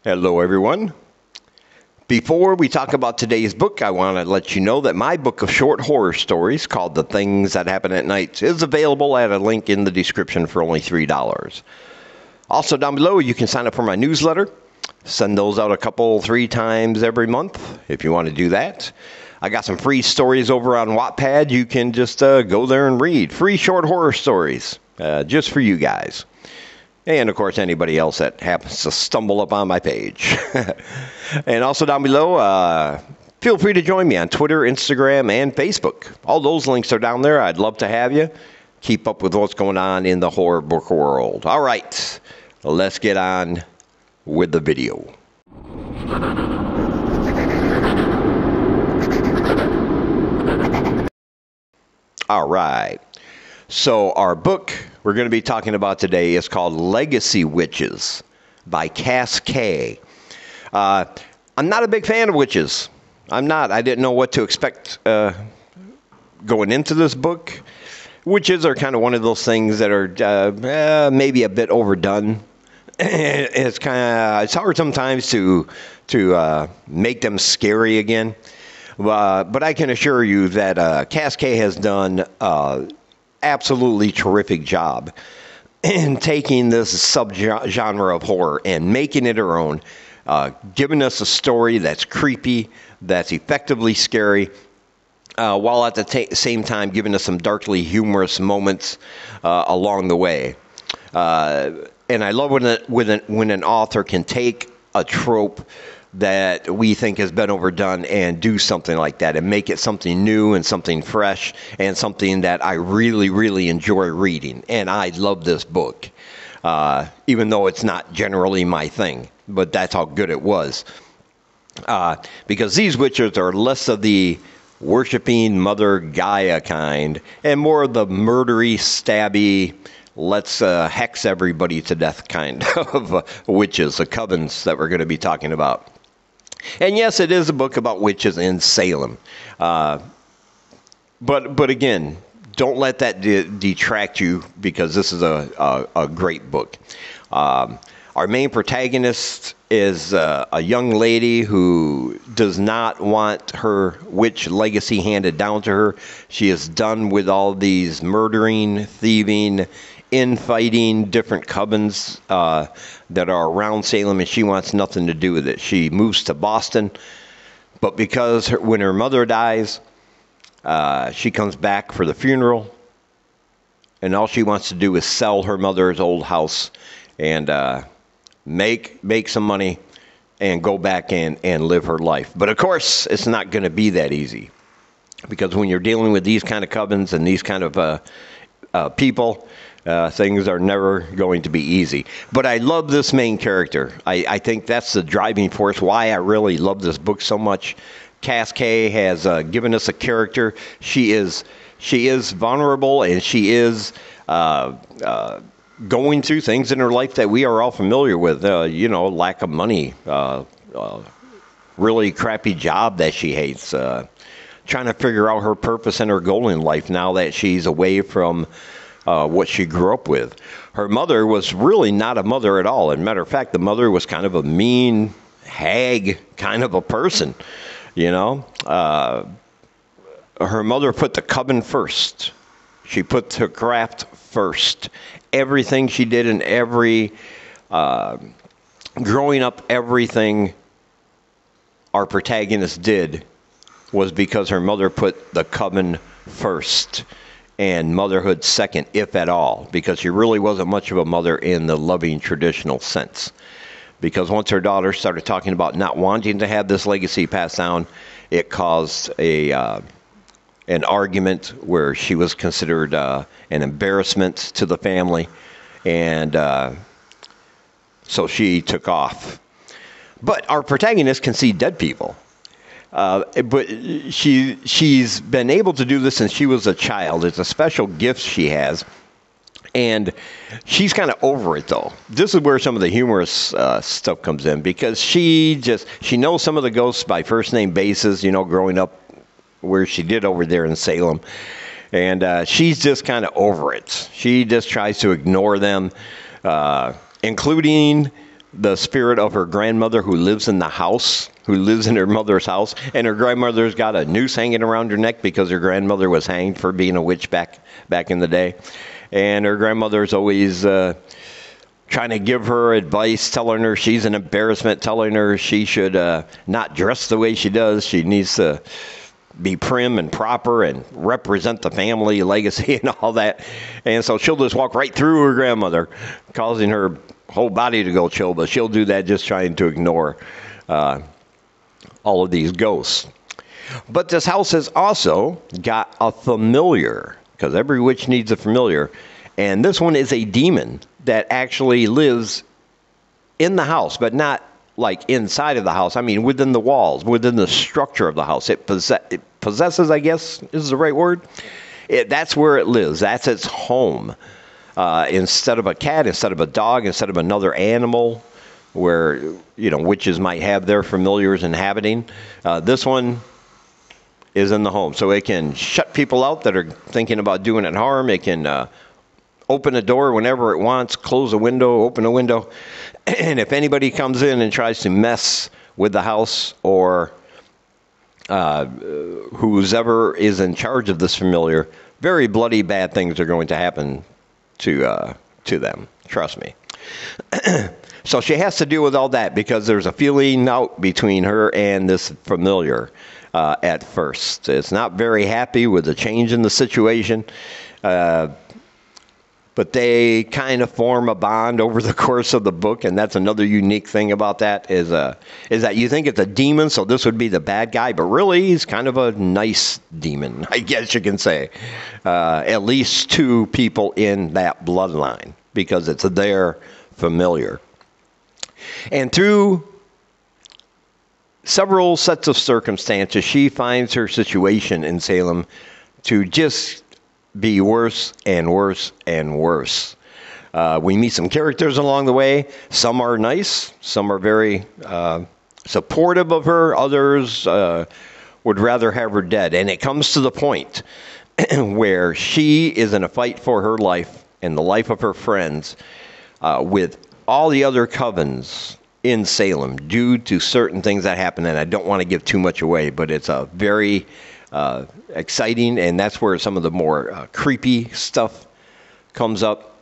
Hello, everyone. Before we talk about today's book, I want to let you know that my book of short horror stories called The Things That Happen at Night is available at a link in the description for only $3. Also, down below, you can sign up for my newsletter. Send those out 3 times every month if you want to do that. I got some free stories over on Wattpad. You can just go there and read. Free short horror stories just for you guys. And, of course, anybody else that happens to stumble up on my page. And also down below, feel free to join me on Twitter, Instagram, and Facebook. All those links are down there. I'd love to have you. Keep up with what's going on in the horror book world. All right, let's get on with the video. All right. So our book we're going to be talking about today is called Legacy Witches by Cass Kay. I'm not a big fan of witches. I'm not. I didn't know what to expect going into this book. Witches are kind of one of those things that are maybe a bit overdone. It's hard sometimes to make them scary again. But I can assure you that Cass Kay has done absolutely terrific job in taking this subgenre of horror and making it her own, giving us a story that's creepy, that's effectively scary, while at the same time giving us some darkly humorous moments along the way. And I love when an author can take a trope that we think has been overdone and do something like that and make it something new and something fresh and something that I really, really enjoy reading. And I love this book, even though it's not generally my thing, but that's how good it was. Because these witches are less of the worshiping Mother Gaia kind and more of the murdery, stabby, let's hex everybody to death kind of witches, the covens that we're going to be talking about. And yes, it is a book about witches in Salem. But again, don't let that detract you because this is a great book. Our main protagonist is a young lady who does not want her witch legacy handed down to her. She is done with all these murdering, thieving, infighting, different covens that are around Salem, and she wants nothing to do with it. She moves to Boston, but because when her mother dies, she comes back for the funeral, and all she wants to do is sell her mother's old house and make some money and go back and live her life. But of course, it's not going to be that easy, because when you're dealing with these kind of covens and these kind of people, things are never going to be easy. But I love this main character. I think that's the driving force why I really love this book so much. Cass Kay has given us a character. She is vulnerable, and she is going through things in her life that we are all familiar with. Lack of money, really crappy job that she hates, trying to figure out her purpose and her goal in life now that she's away from what she grew up with. Her mother was really not a mother at all. As a matter of fact, the mother was kind of a mean, hag kind of a person, Her mother put the coven first. She put her craft first. Everything she did and growing up, everything our protagonist did was because her mother put the coven first and motherhood second, if at all, because she really wasn't much of a mother in the loving traditional sense. Because once her daughter started talking about not wanting to have this legacy passed down, it caused an argument where she was considered an embarrassment to the family, and so she took off. But our protagonist can see dead people. But she's been able to do this since she was a child. It's a special gift she has. And she's kind of over it, though. This is where some of the humorous stuff comes in, because she knows some of the ghosts by first name basis, growing up where she did over there in Salem. And she's just kind of over it. She just tries to ignore them, including the spirit of her grandmother who lives in the house, who lives in her mother's house, and her grandmother's got a noose hanging around her neck because her grandmother was hanged for being a witch back in the day. And her grandmother's always trying to give her advice, telling her she's an embarrassment, telling her she should not dress the way she does. She needs to be prim and proper and represent the family legacy and all that. And so she'll just walk right through her grandmother, causing her whole body to go chill, but she'll do that just trying to ignore all of these ghosts. But this house has also got a familiar, because every witch needs a familiar, and this one is a demon that actually lives in the house, but not like inside of the house. I mean, within the walls, within the structure of the house. It possesses, I guess, is the right word. That's where it lives. That's its home. Instead of a cat, instead of a dog, instead of another animal where, witches might have their familiars inhabiting, this one is in the home. So it can shut people out that are thinking about doing it harm. It can open a door whenever it wants, close a window, open a window. And if anybody comes in and tries to mess with the house or who's ever is in charge of this familiar, very bloody bad things are going to happen to them. Trust me. So she has to deal with all that because there's a feeling out between her and this familiar at first. It's not very happy with the change in the situation. But they kind of form a bond over the course of the book, and that's another unique thing about that is that you think it's a demon, so this would be the bad guy, but really he's kind of a nice demon, I guess you can say. At least two people in that bloodline, because it's their familiar. And through several sets of circumstances, she finds her situation in Salem to just be worse and worse and worse. We meet some characters along the way. Some are nice. Some are very supportive of her. Others would rather have her dead. And it comes to the point where she is in a fight for her life and the life of her friends with all the other covens in Salem due to certain things that happen. And I don't want to give too much away, but it's a very exciting, and that's where some of the more creepy stuff comes up,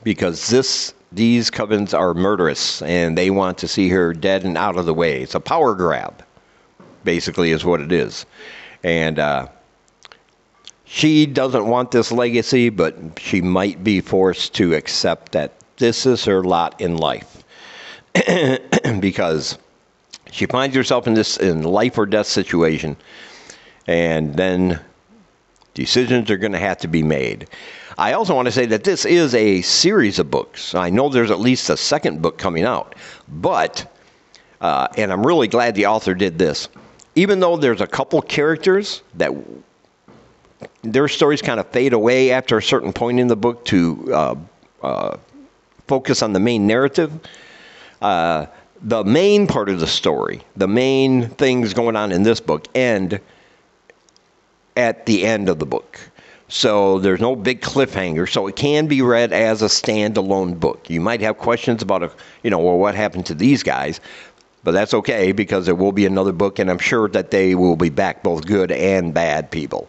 because these covens are murderous and they want to see her dead and out of the way. It's a power grab, basically, is what it is. And she doesn't want this legacy, but she might be forced to accept that this is her lot in life because she finds herself in life or death situation. And then decisions are going to have to be made. I also want to say that this is a series of books. I know there's at least a second book coming out. But, and I'm really glad the author did this, even though there's a couple characters that their stories kind of fade away after a certain point in the book to focus on the main narrative, the main part of the story, the main things going on in this book end at the end of the book. So there's no big cliffhanger, so it can be read as a standalone book. You might have questions about, well, what happened to these guys? But that's okay, because there will be another book, and I'm sure that they will be back, both good and bad people.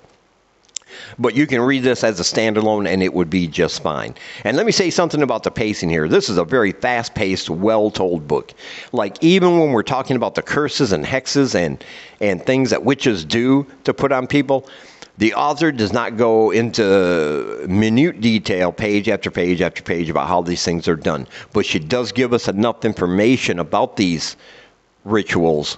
But you can read this as a standalone, and it would be just fine. And let me say something about the pacing here. This is a very fast-paced, well-told book. Like, even when we're talking about the curses and hexes and things that witches do to put on people, the author does not go into minute detail, page after page after page, about how these things are done. But she does give us enough information about these rituals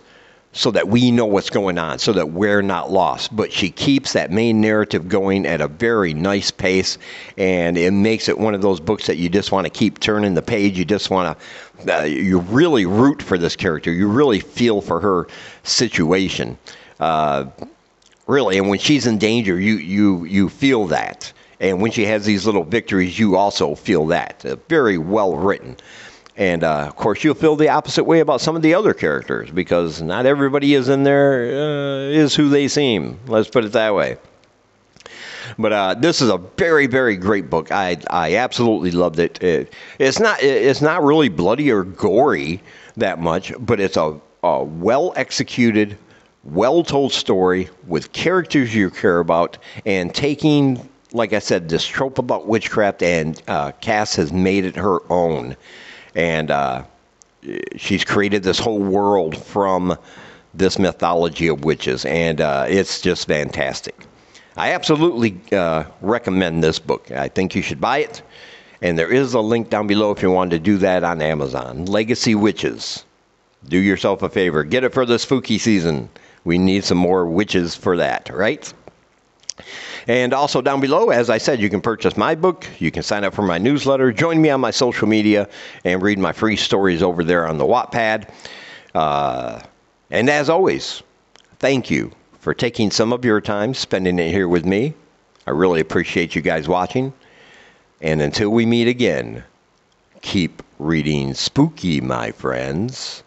so that we know what's going on, so that we're not lost. But she keeps that main narrative going at a very nice pace, and it makes it one of those books that you just want to keep turning the page. You just want to, you really root for this character. You really feel for her situation, really. And when she's in danger, you feel that. And when she has these little victories, you also feel that. Very well written. And, of course, you'll feel the opposite way about some of the other characters, because not everybody is in there is who they seem. Let's put it that way. But this is a very, very great book. I absolutely loved it. It's not really bloody or gory that much, but it's a well executed, well told story with characters you care about, and taking, like I said, this trope about witchcraft, and Cass has made it her own, and she's created this whole world from this mythology of witches, and it's just fantastic. I absolutely recommend this book. I think you should buy it. And there is a link down below if you want to do that on Amazon. Legacy Witches. Do yourself a favor. Get it for the spooky season. We need some more witches for that, right? And also down below, as I said, you can purchase my book. You can sign up for my newsletter. Join me on my social media and read my free stories over there on the Wattpad. And as always, thank you for taking some of your time, spending it here with me. I really appreciate you guys watching. And until we meet again, keep reading spooky, my friends.